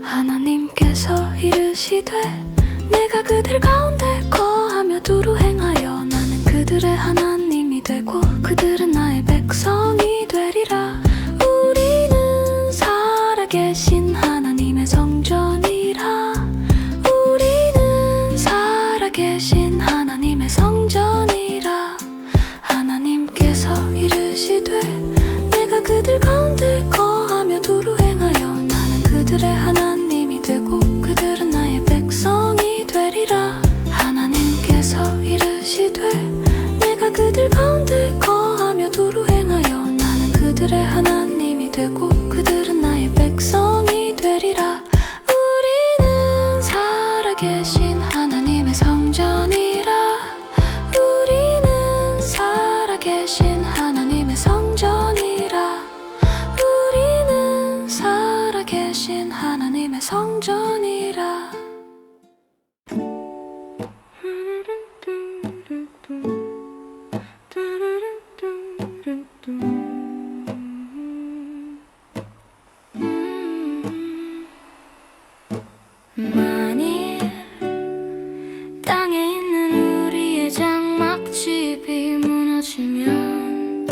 하나님께서 이르시되 내가 그들 가운데 거하며 두루 행하여 나는 그들의 하나님이 되고 그들은 나의 백성이 되리라. 우리는 살아계신 하나님의 성전이라. 우리는 살아계신 하나님의 성전이라. 하나님께서 이르시되 내가 그들 가운데 거하며 두루 행하여 나는 그들의 하나님이 되고 그들은 나의 백성이 되리라. 하나님께서 이르시되 내가 그들 가운데 거하며 두루 행하여 나는 그들의 하나님이 되고 그들은 나의 백성이 되리라. 우리는 살아계신 하나님의 성전이라. 우리는 살아계신 하나님의 성전이라. 우리는 살아계신 하나님의 성전이라. 만일 땅에 있는 우리의 장막집이 무너지면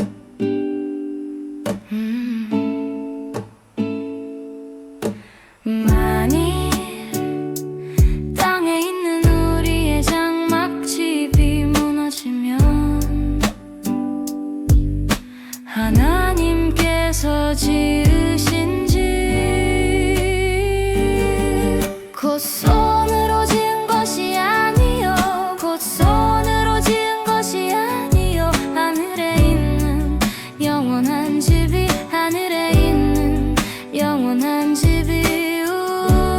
만일 땅에 있는 우리의 장막집이 무너지면 하나님께서 지으신 집 곧 손으로 지은 것이 아니요 곧 손으로 지은 것이 아니요 하늘에 있는 영원한 집이 하늘에 있는 영원한 집이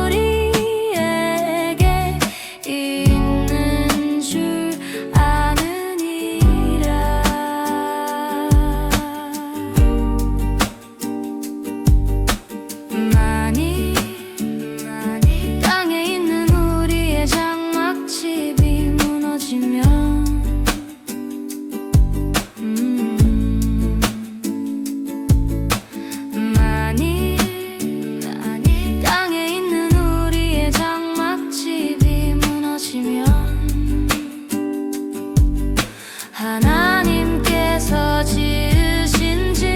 우리에게 있는 줄 아느니라. 만일 땅에 있는 우리의 장막집이 무너지면 만일 땅에 있는 우리의 장막집이 무너지면 하나님께서 지으신 집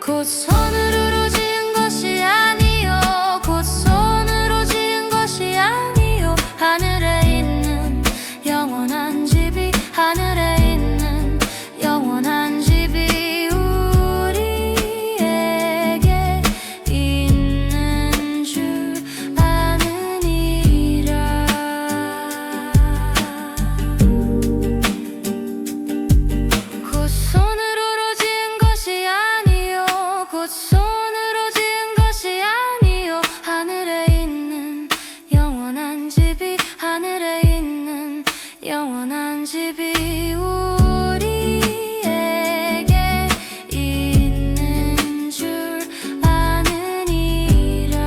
곧 손으로 지은 것이 아니요 곧 손으로 지은 것이 아니요 하늘에 있는 영원한 집이 하늘에 있는 영원한 집이 우리에게 있는 줄 아느니라. 곧 손으로 지은 것이 아니요 곧 손으로 지은 것이 아니요 하늘에 있는 영원한 집이 하늘에 있는 영원한 집이 우리에게 있는 줄 아느니라.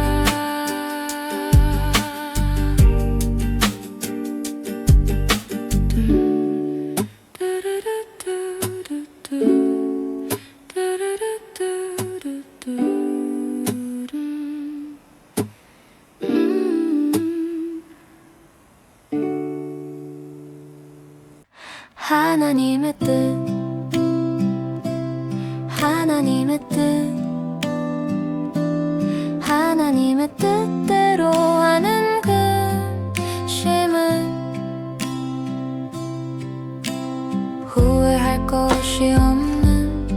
하나님의 뜻 하나님의 뜻 하나님의 뜻대로 하는 근심은 후회할 것이 없는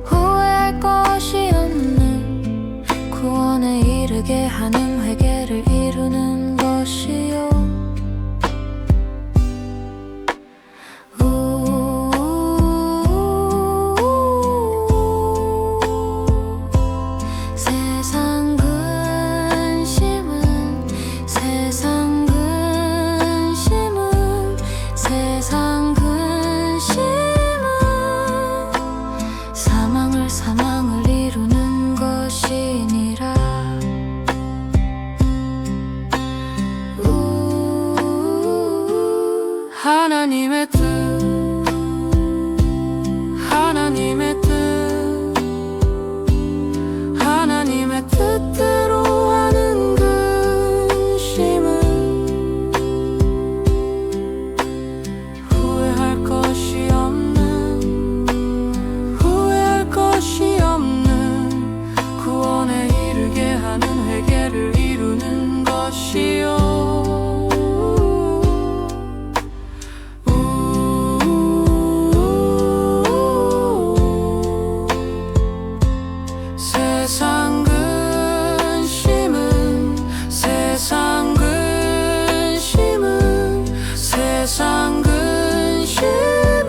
후회할 것이 없는 구원에 이르게 하는 회개를 이루는 것이요. 세상 하나님의 뜻 하나님의 뜻 하나님의 뜻대로 하는 근심은 후회할 것이 없는 후회할 것이 없는 구원에 이르게 하는 회개를 이루는 것이요 세상 근심은 세상 근심은 세상 근심은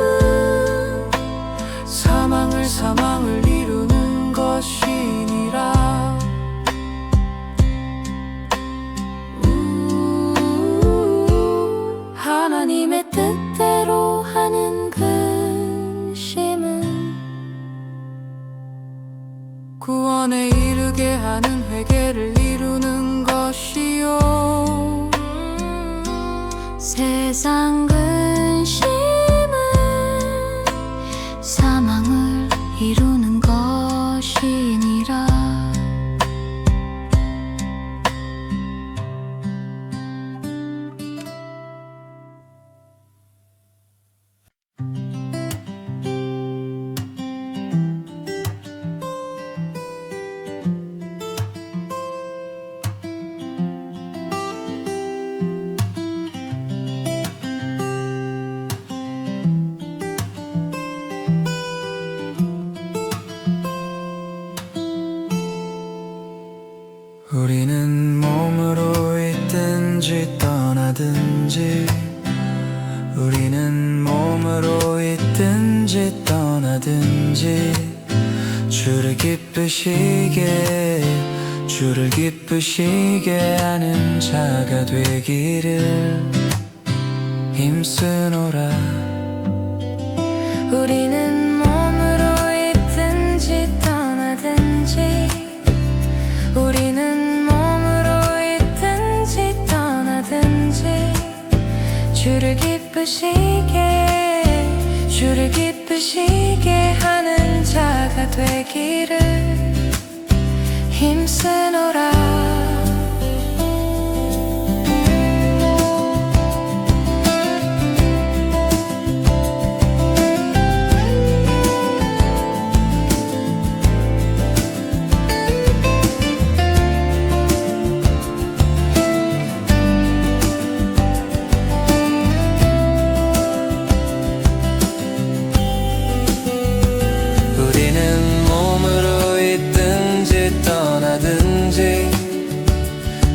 사망을 이루는 것이니라 하나님의 뜻대로 하는 근심은 구원에 이르게 하는 회개를 이루는 것이요 세상 근심은 사망을 이루는 것이니라 우리는 몸으로 있든지 떠나든지 우리는 몸으로 있든지 떠나든지 주를 기쁘시게 하는 자가 되기를 힘쓰노라 우리는 몸으로 있든지 떠나든지 우리는 몸으로 있든지 떠나든지 주를 기쁘시게 하는 자가 되기를 힘쓰노라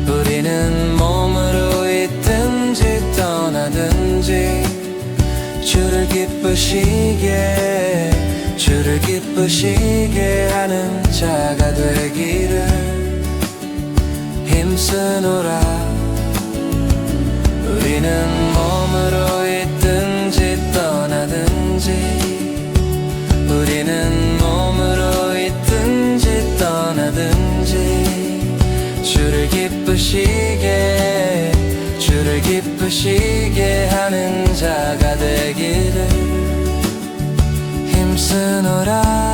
우리는 몸으로 있든지 떠나든지 주를 기쁘시게 하는 자가 되기를 힘쓰노라 우리는 몸으로 있든지 떠나든지 우리는 몸으로 있든지 떠나든지 주를 기쁘시게 하는 자가 되기를 힘쓰노라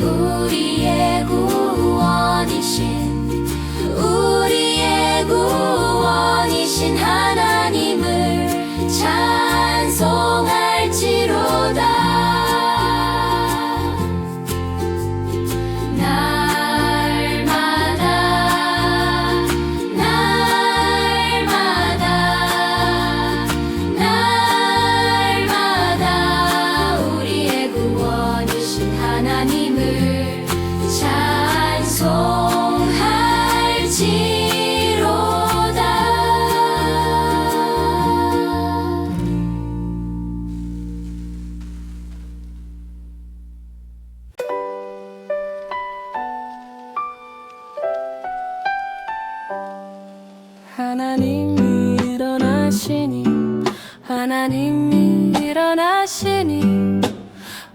우리의 구원이신 하나님을 찬송할지로다. 날마다 우리의 구원이신 하나님을 하나님이 일어나시니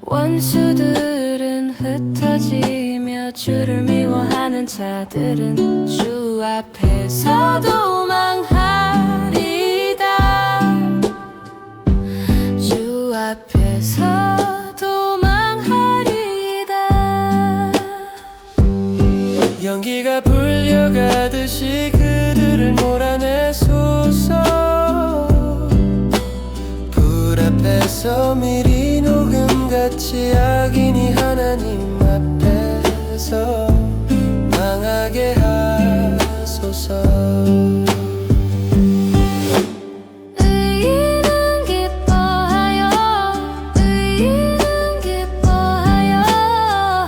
원수들은 흩어지며 주를 미워하는 자들은 주 앞에서 도망하리이다. 주 앞에서 도망하리이다. 연기가 불려가듯이 그들을 몰아내소서. 불 앞에서 미리 녹음같이 악인이 하나님 앞에서 망하게 하소서. 의인은 기뻐하여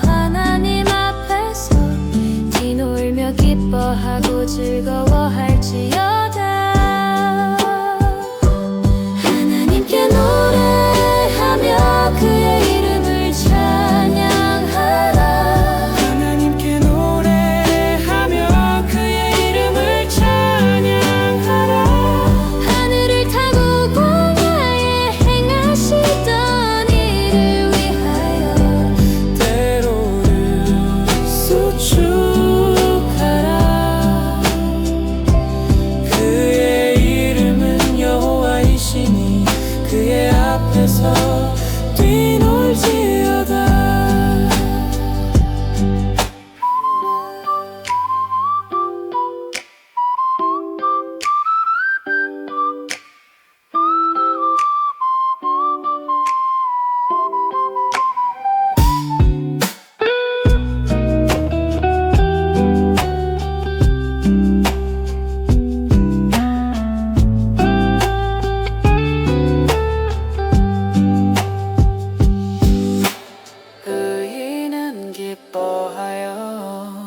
하나님 앞에서 뛰놀며 기뻐하고 즐거워할지어다. 하나님께 노래하며 그의 이름을 찬양하라. 하나님께 노래하며 그의 이름을 찬양하라. 하늘을 타고 광야에 행하시던 이를 위하여 때로를 수축하라. 그의 이름은 여호와이시니 그의 앞에서 뛰놀지어다.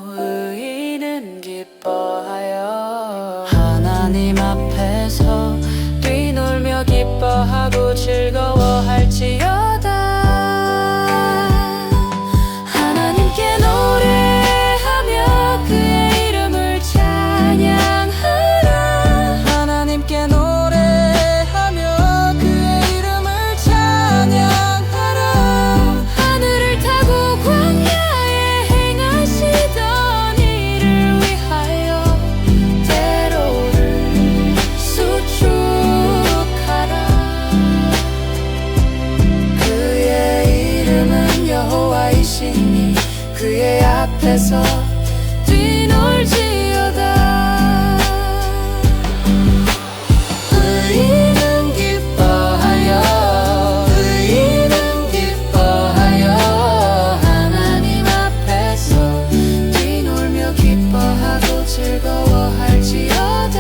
의인은 기뻐하여 하나님 앞에서 뛰놀며 기뻐하고 즐거워할지어다. 하나님께 노래하며 그의 이름을 찬양하라. 하나님께 노래하며 그의 이름을 찬양하라. 하늘을 타고 광야에 행하시던 이를 위하여 때로를 수축하라. 그의 이름은 여호와이시니 그의 앞에서 뛰놀지어다. 의인은 기뻐하여 하나님 앞에서 뛰놀며 기뻐하고 즐거워할지어다.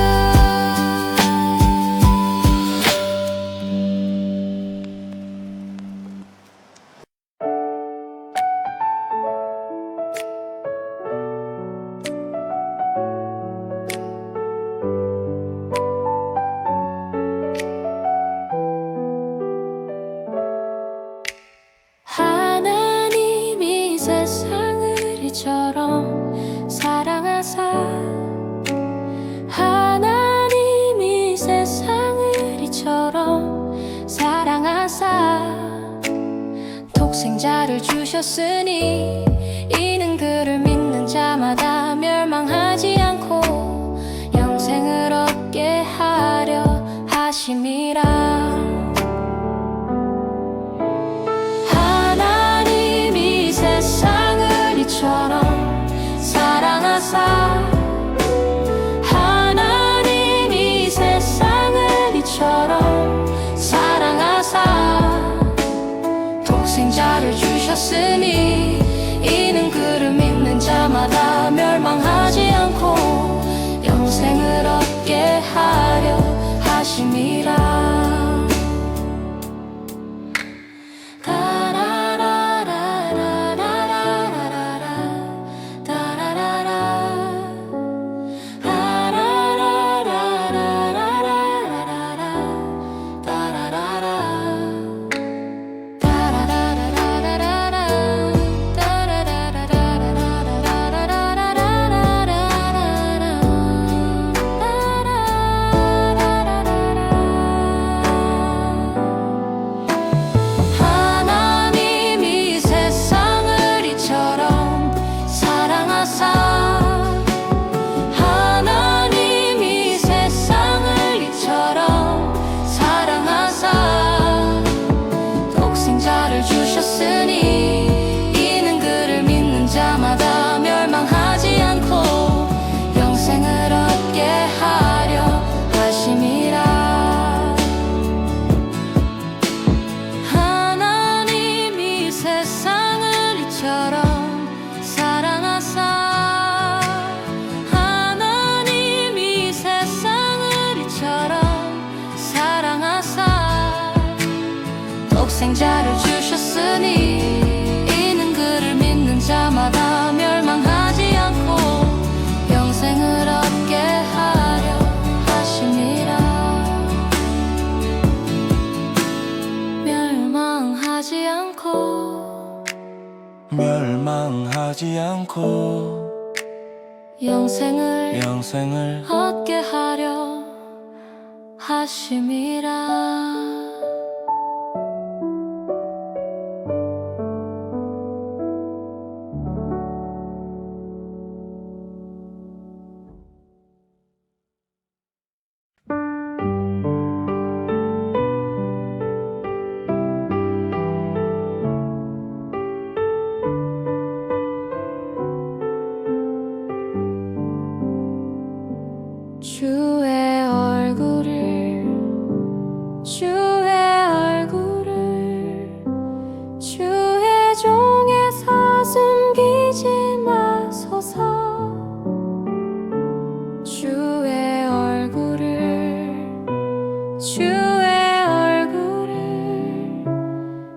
하나님이 세상을 이처럼 사랑하사 하나님이 세상을 이처럼 사랑하사 독생자를 주셨으니 이는 그를 믿는 자마다 멸망하지 않고 영생을 얻게 하려 하심이라. 하나님이 세상을 독생자를 주셨으니 이는 그를 믿는 자마다 멸망하지 않고 영생을 얻게 하려 하심이라. 멸망하지 않고 영생을 얻게 하려 하심이라. 주의 종에서 숨기지 마소서. 주의 얼굴을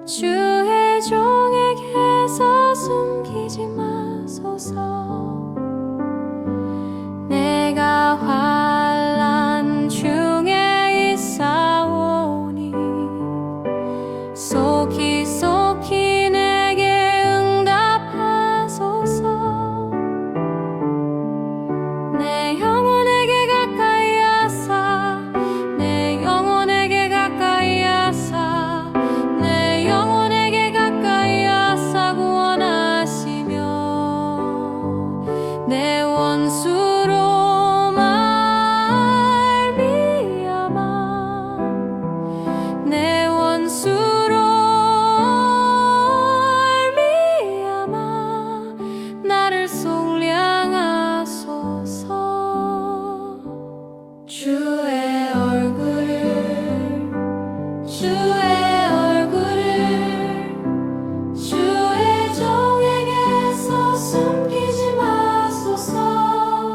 주의 종에게서 숨기지 마소서. 내가 환난 중에 있사오니 속히 내게 응답하소서. 내 영혼에게 가까이 하사 내 영혼에게 가까이 하사 내 영혼에게 가까이 하사 구원하시며 내 원수로 말미암아 내 원수로 말미암아 나를 속량하소서. 주의 얼굴을 주의 종에게서 숨기지 마소서.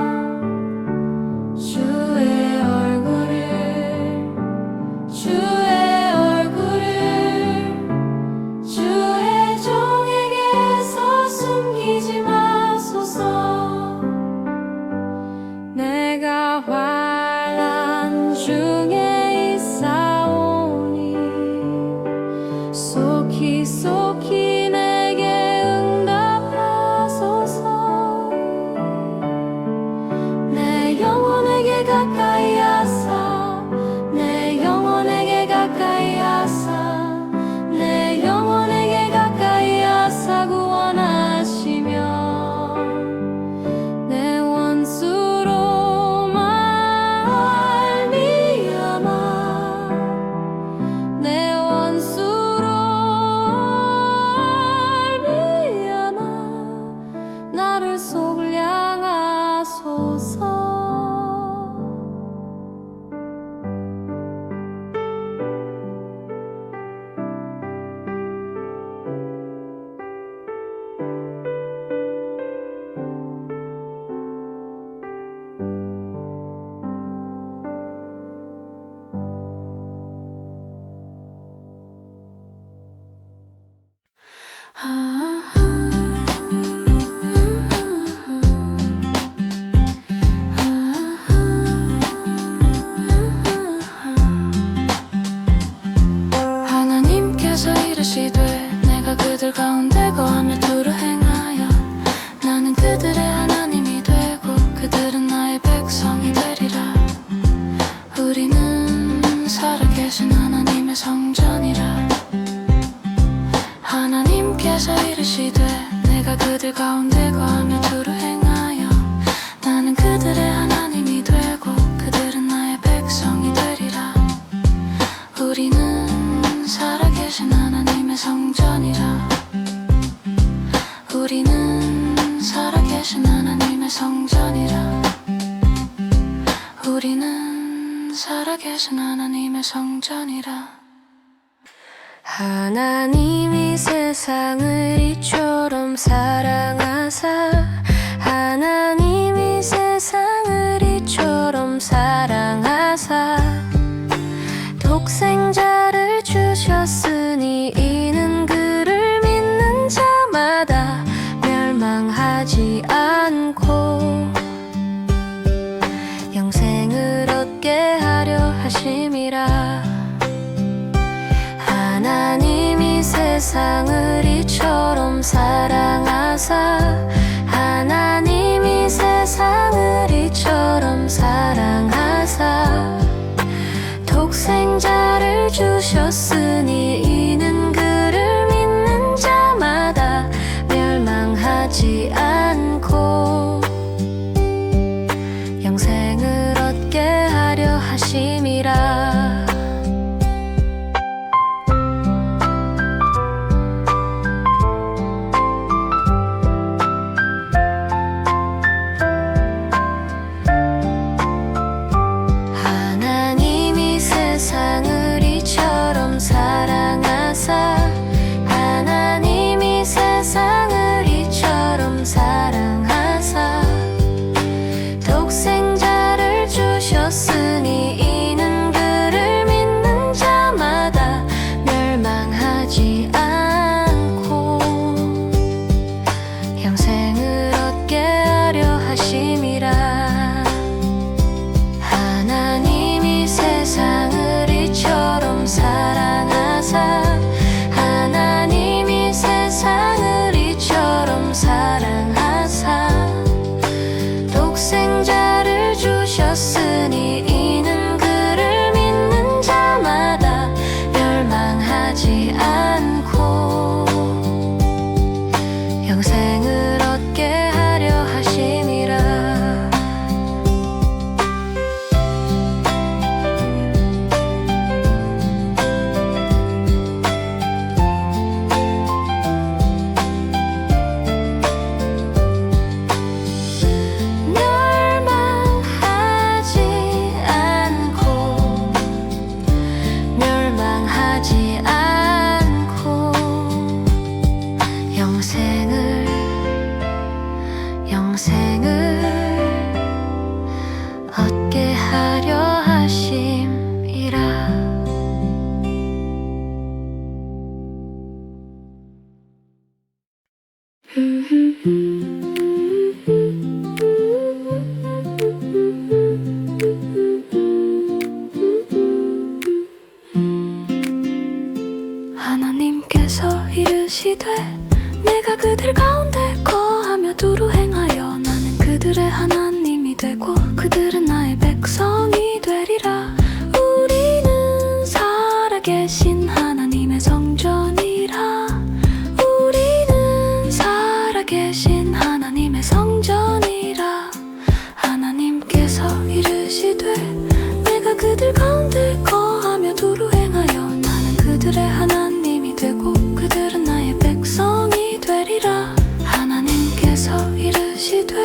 주의 얼굴을 주의 종에게서 숨기지 마소서. 내가 환난 중에 있사오니 속히 내게 응답하소서. 내 영혼에게 가까이 하사 내 영혼에게 가까이 하사 내 영혼에게 가까이 하사 구원하시며 내 원수로 말미암아 내 원수로 말미암아 나를 속량하소서. 하나님께서 이르시되 내가 그들 가운데 거하며 두루 행하여 나는 그들의 하나님이 되고 그들은 나의 백성이 되리라. 우리는 살아계신 하나님의 성전이라. 하나님께서 이르시되 내가 그들 가운데 거하며 두루 행하여 나는 그들의 하나님이 되고 그들은 나의 백성이 되리라. 우리는 살아계신 하나님의 성전이라. 우리는 살아계신 하나님의 성전이라. 우리는 살아계신 하나님의 성전이라. 하나님이 세상을 이처럼 사랑하사 하나님이 세상을 이처럼 사랑하사 독생자를 주셨 주셨으니 이는 그를 믿는 자마다 멸망하지 않고 영생을 얻게 하려 하심이라. 하나님이 세상을 이처럼 사랑하사 하나님이 세상을 이처럼 사랑하사 독생자를 주셨으니 이는 그를 믿는 자마다 멸망하지 않고 영생을 얻게 하려 하심이라. 하나님이 세상을 이처럼 사랑하사 하나님이 세상을 이처럼 사랑하사 독생자를 주셨으니 이는 그를 믿는 자마다 멸망하지 않고 영생을 얻게 하려 하심이라. 하나님이 세상을 이처럼 사랑하사 하나님이 세상을 이처럼 사랑하사 독생자를 주셨으니 이는 그를 믿는 자마다 멸망하지 않고 영생을 얻게 하려 하심이라. 멸망하지 않고 영생을 얻게 하려 하심이라. 하나님께서 이르시되 내가 그들 가운데 거하며 두루 행하여 나는 그들의 하나님이 되고 그들은 나의 백성이 되리라. 우리는 살아계신 하나님의 성전이라. 우리는 살아계신 하나님의 성전이라. 하나님께서 이르시되 내가 그들 가운데 거하며 두루 행하여 나는 그들의 하나님이 되고 그들은 나의 백성이 되리라. 하나님께서 이르시되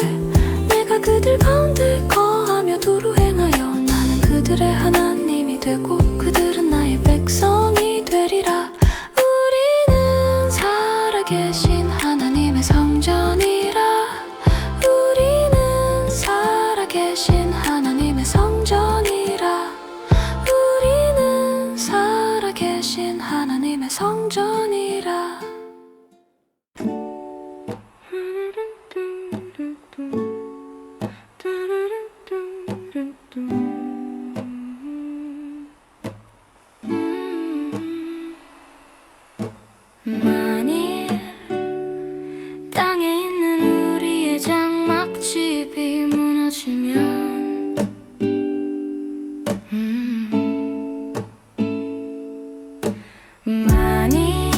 내가 그들 가운데 거하며 두루 행하여 나는 그들의 하나님이 되고 그들은 나의 백성이 되리라. 우리는 살아계신 하나님의 성전이라. 우리는 살아계신 하나님의 성전이라. 우리는 살아계신 하나님의 성전이라. 만일 땅에 있는 우리의 장막집이 무너지면 만일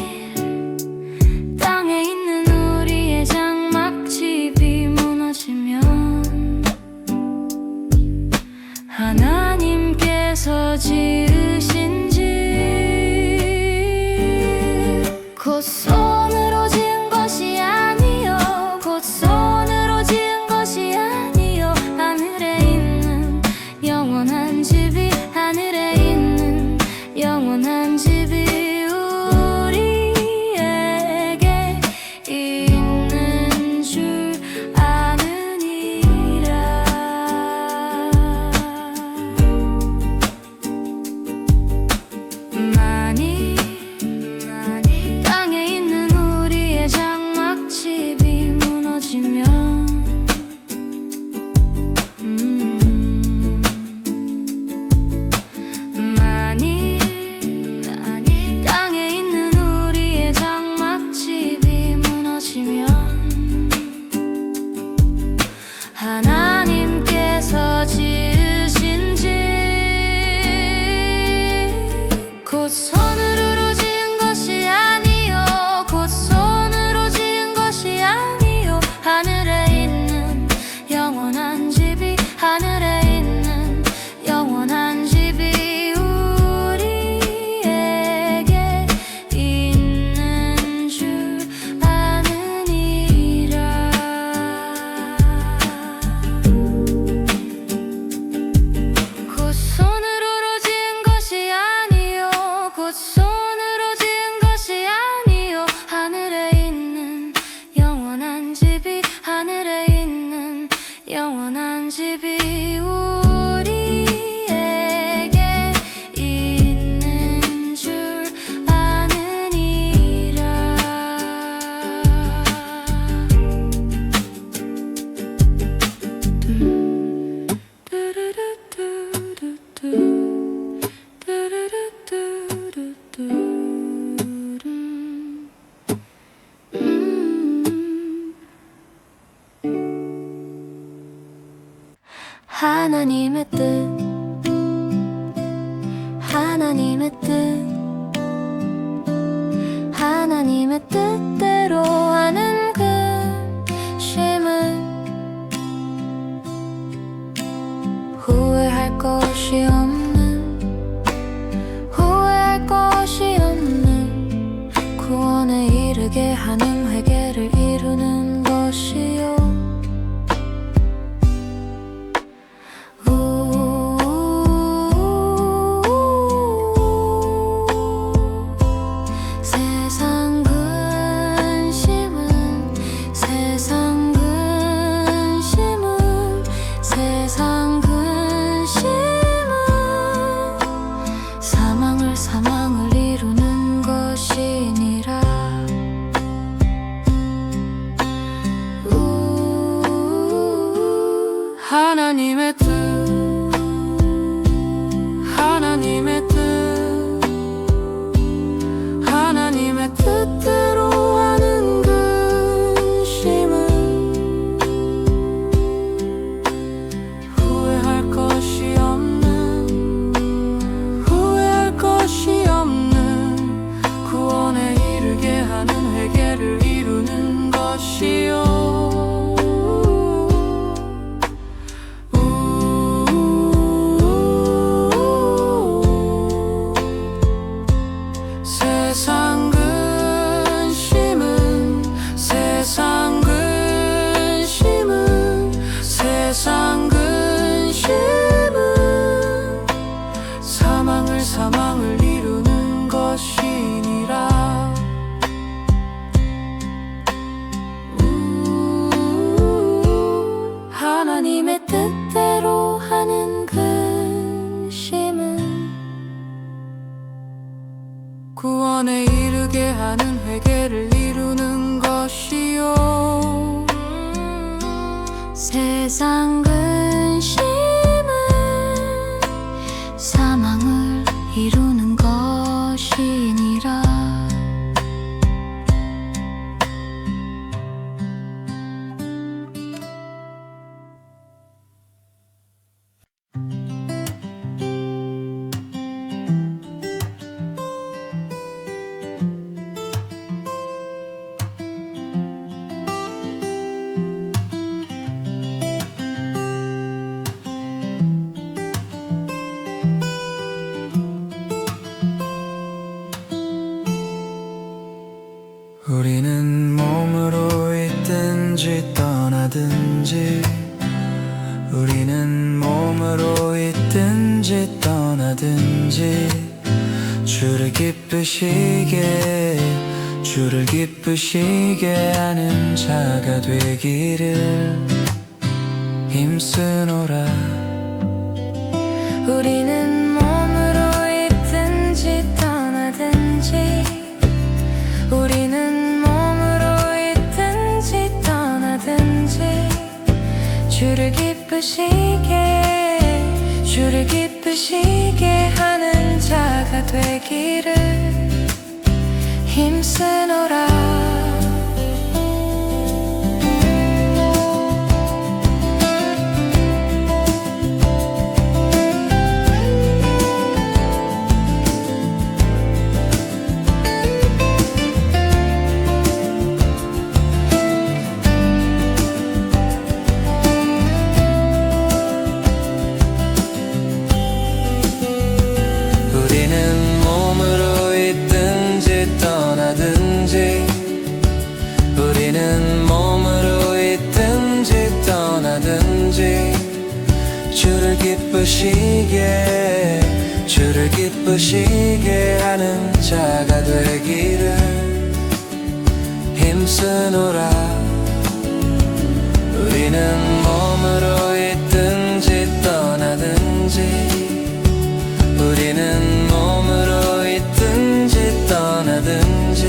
하나님의 뜻 하나님의 뜻 하나님의 뜻대로 하는 근심은 후회할 것이 없는 구원에 이르게 하는 회개를 이루는 것이요 사망을 이루는 것이니라 하나님의 뜻 하나님의 뜻 하나님의 뜻대로 하는 근심은 후회할 것이 없는 구원에 이르게 하는 회개를 이루는 것이요 세상 근심은 사망을 이루는 것이니라 하나님의 뜻대로 하는 근심은 구원에 이르게 하는 회개를 이루는 것이요 세상 근심은 사망을 이루는 것이니라 우리는 몸으로 있든지 떠나든지 우리는 몸으로 있든지 떠나든지 주를 기쁘시게 하는 자가 되기를 힘쓰노라 우리는 몸으로 있든지 떠나든지 우리는 몸으로 있든지 떠나든지 주를 기쁘시게 하는 자가 되기를 힘쓰노라 우리는 몸으로 있든지 떠나든지 주를 기쁘시게 하는 자가 되기를 힘쓰노라 우리는 몸으로 있든지 떠나든지 우리는 몸으로 있든지 떠나든지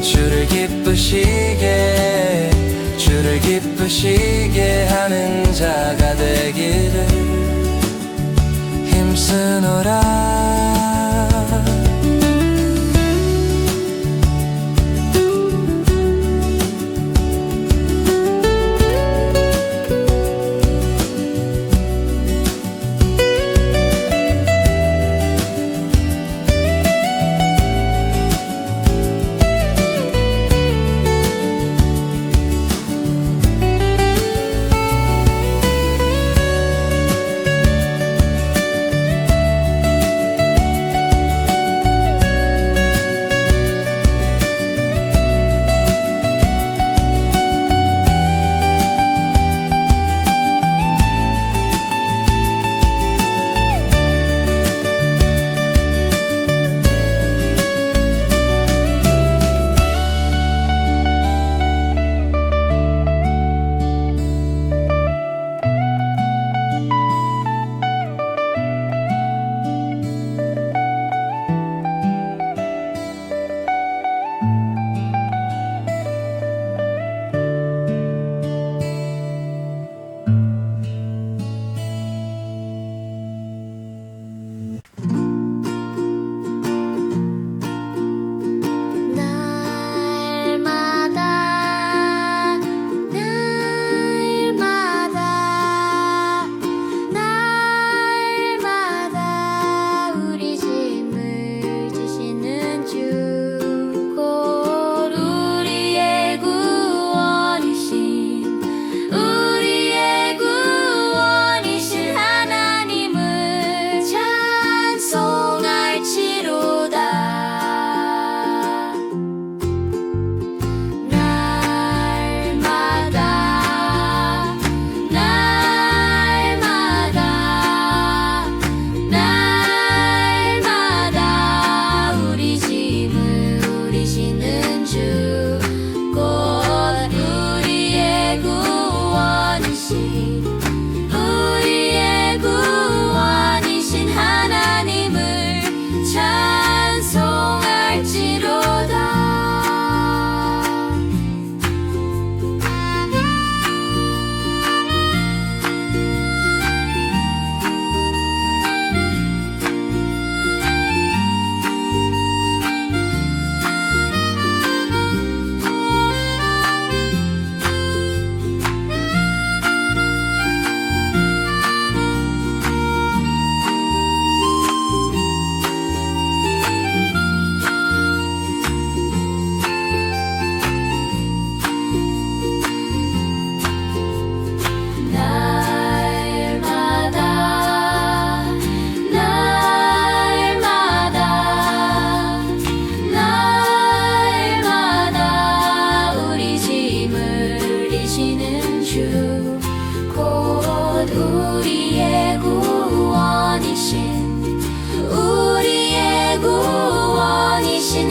주를 기쁘시게 하는 자가 되기를 힘쓰노라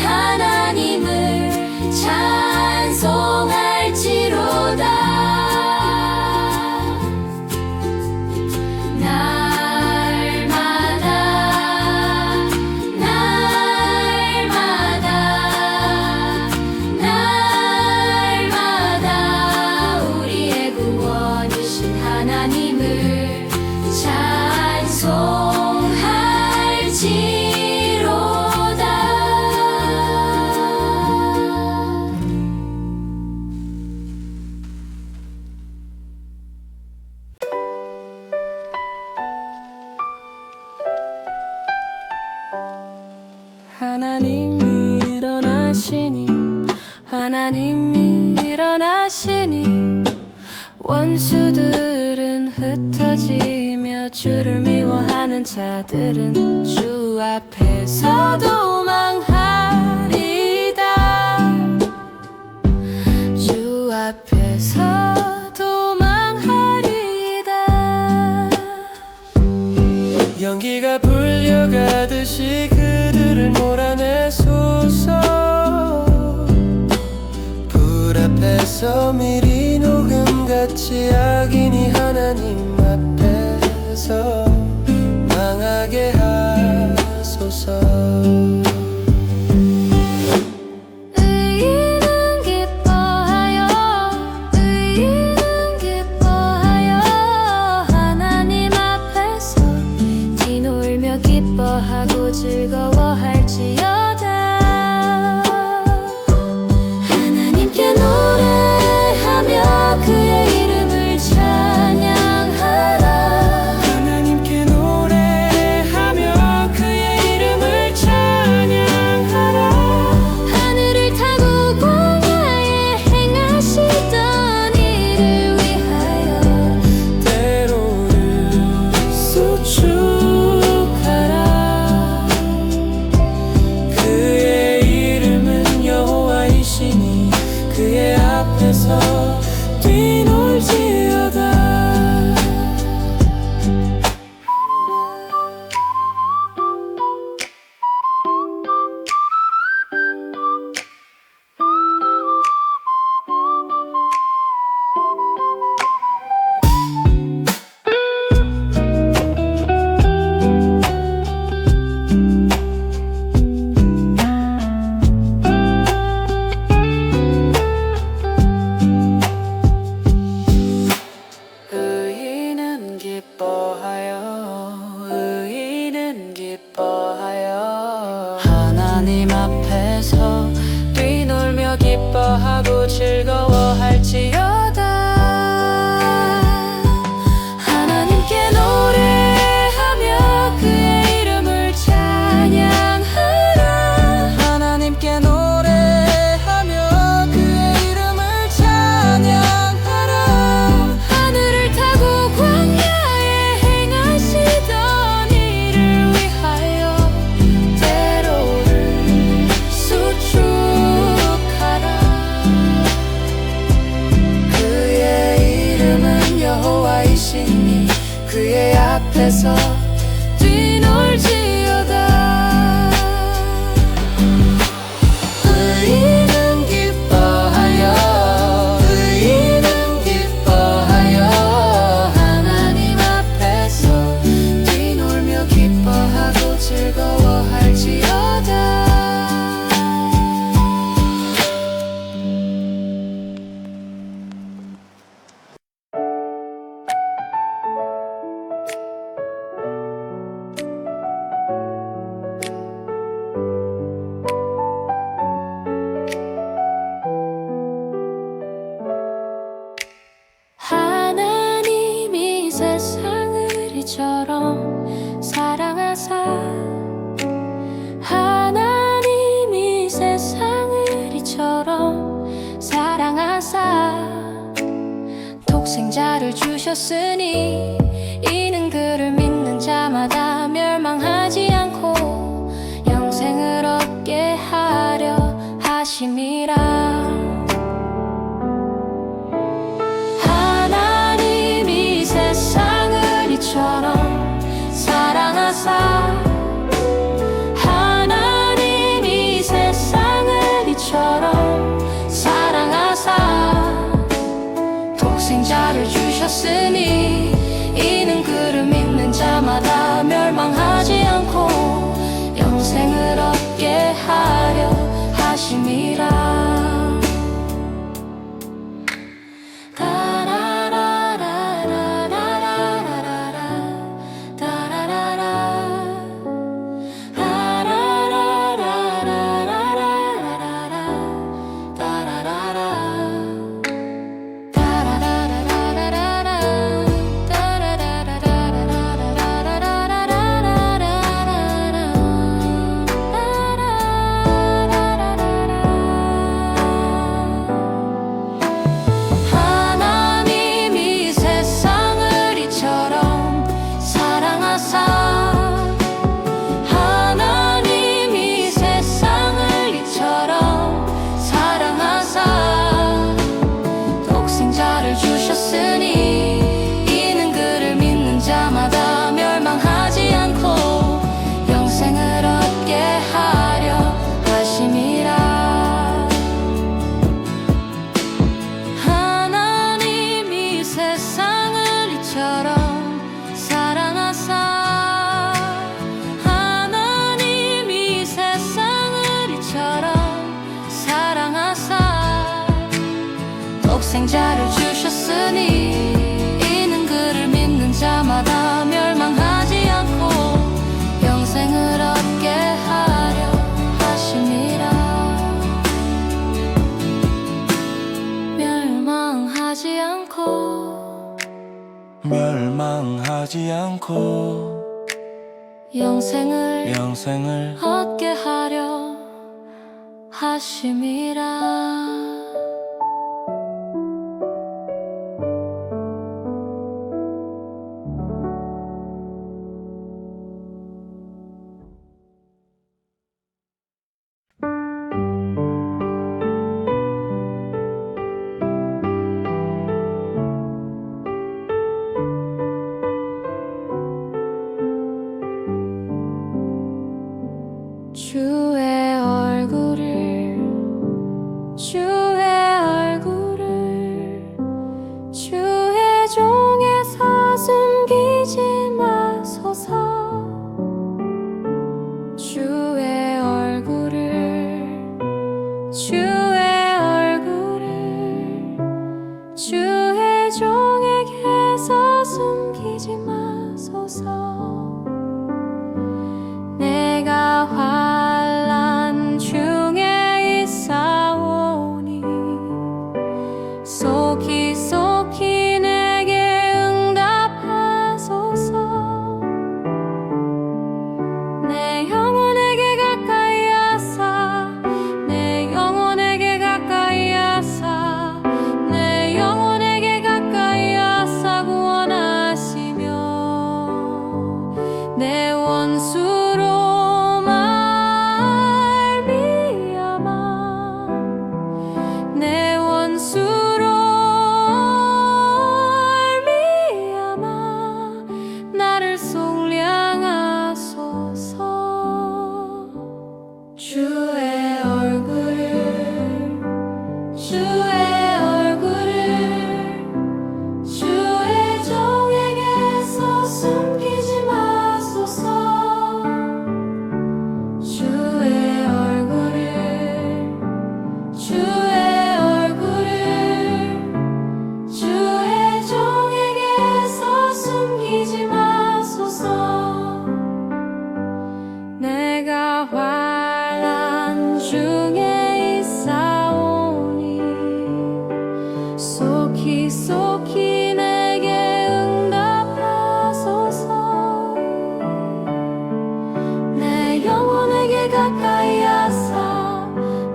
하나님을 찬송할지로다. 날마다 우리의 구원이신 하나님을 찬송할지로다. 하나님이 일어나시니 하나님이 일어나시니 원수들은 흩어지며 주를 미워하는 자들은 주 앞에서 도망하리이다. 주 앞에서 도망하리이다. 연기가 불려가듯이 그들을 몰아내소서. 불 앞에서 미리 녹음같이 악인이 하나님 앞에서 망하게 하소서. 의인은 기뻐하여 의인은 기뻐하여 하나님 앞에서 뛰놀며 기뻐하고 즐거워할지어다. 하나님께 노래하며 그의 이름을 찬양하라. 하나님께 노래하며 그의 이름을 찬양하라. 하늘을 타고 광야에 행하시던 이를 위하여 때로를 수축하라. 그의 이름은 여호와이시니 그의 앞에서 뛰놀지어다. 의인은 기뻐하여 의인은 기뻐하여 하나님 앞에서 뛰놀며 기뻐하고 즐거워할지어다. 하나님께 노래하며 그의 이름을 찬양하라. 하나님께 노래하며 그의 이름을 찬양하라. 하늘을 타고 광야에 행하시던 이를 위하여 때로를 수축하라. 그의 이름은 여호와이시니 그의 앞에서 뛰놀지어다. 의인은 기뻐하여 의인은 기뻐하여 하나님 앞에서 뛰놀며 기뻐하고 즐거워할지어다. 하나님이 세상을 이처럼 사랑하사 하나님이 세상을 이처럼 사랑하사 독생자를 주셨으니 이는 그를 믿는 자마다 멸망하지 않고 영생을 얻게 하려 하심이라. 하나님이 세상을 이처럼 사랑하사 하나님이 세상을 하심이라 하나님이 세상을 이처럼 사랑하사 하나님이 세상을 이처럼 사랑하사 독생자를 주셨으니 이는 그를 믿는 자마다 멸망하지 않고 영생을 얻게 하려 하심이라 하나님이 세상을 이처럼 사랑하사 하나님이 세상을 이처럼 사랑하사 독생자를 주셨으니 이는 그를 믿는 자마다 멸망하지 않고 영생을 얻게 하려 하심이라 멸망하지 않고 영생을 얻게 하려 하심이라 주의 얼굴을 주의 종에서 숨기지 마소서 주의 얼굴을 주의 종에게서 숨기지 마소서 내가 환난 중에 있사오니 속히 내게 응답하소서 내 영혼에게 가까이 하사 내 영혼에게 가까이 하사 내 영혼에게 가까이 하사 구원하시며 내 원수로 말미암아 내 원수로 말미암아 나를 속량하소서 주의 얼굴을 주의 종에게서 숨기지 마소서 주의 얼굴을 주의 종에게서 숨기지 마소서 내가 환난 중에 있사오니 속히 내게 응답하소서 내 영혼에게 가까이 하사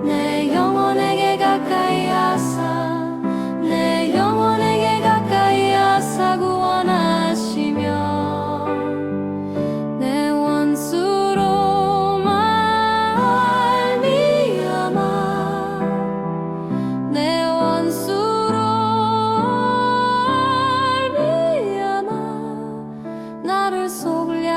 내 영혼에게 가까이 하사 내 영혼에게 가까이 하사 구원하시며 내 원수로 말미암아 내 원수로 말미암아 나를 속량하소서.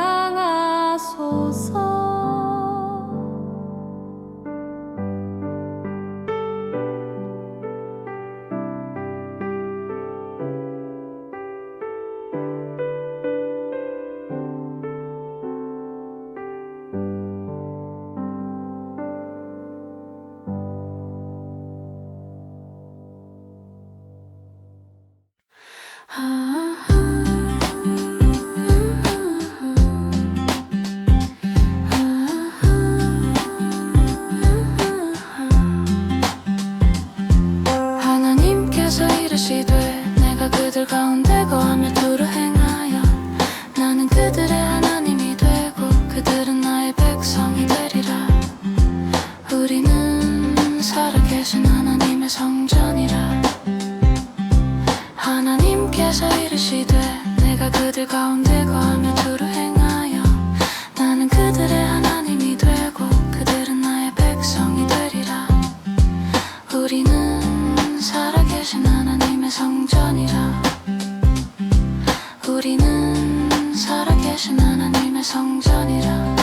가운데 거하며 두루 행하여 나는 그들의 하나님이 되고 그들은 나의 백성이 되리라. 우리는 살아계신 하나님의 성전이라. 하나님께서 이르시되 내가 그들 가운데 거하며 두루 행하여 나는 그들의 하나님이 되고 그들은 나의 백성이 되리라. 우리는 살아계신 하나님의 성전이라. 우리는 살아계신 하나님의 성전이라.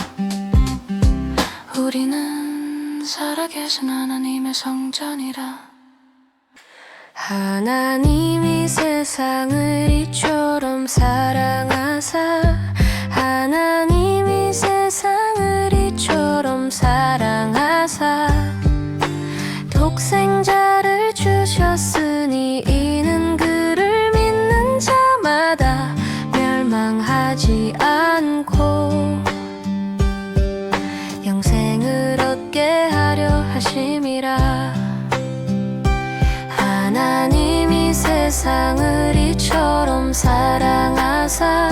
우리는 살아계신 하나님의 성전이라. 하나님이 세상을 이처럼 사랑하사 하나님이 세상을 이처럼 사랑하사 독생자를 주셨으니 이는 그를 믿는 자마다 멸망하지 않고 영생을 얻게 하려 하심이라. 하나님이 세상을 이처럼 사랑하사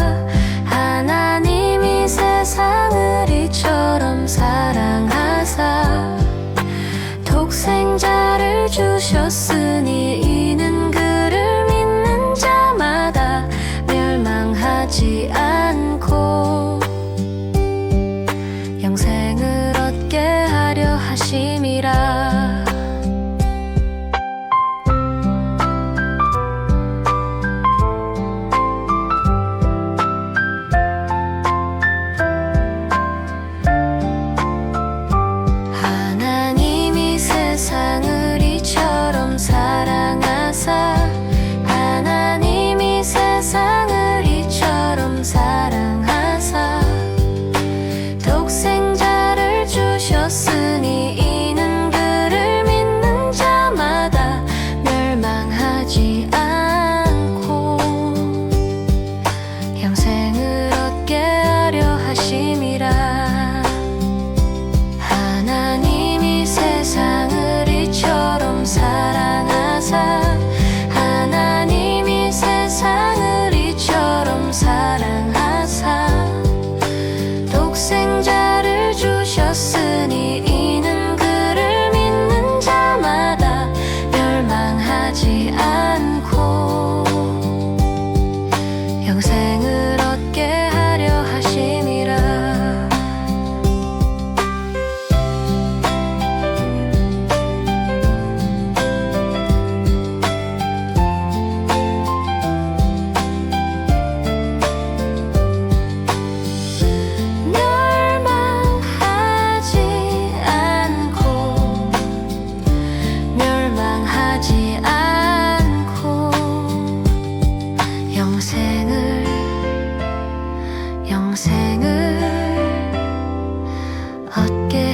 하나님이 세상을 이처럼 사랑하사 독생자를 주셨으니 이는 그를 믿는 자마다 멸망하지 않고 영생을 얻게 하려 하심이라. 하나님이 세상을 이처럼 사랑하사 하나님이 세상을 이처럼 사랑하사 독생자를 주셨으니 이는 그를 믿는 자마다 멸망하지 않고 영생을 얻게 하려 하심이라. 하나님이 세상을 이처럼 사랑하사 하나님이 세상을 이처럼 사랑하사 독생자를 주셨으니 이는 그를 믿는 자마다 멸망하지 않고 영생을 얻게 하려 하심이라. 멸망하지 않고 영생을 얻게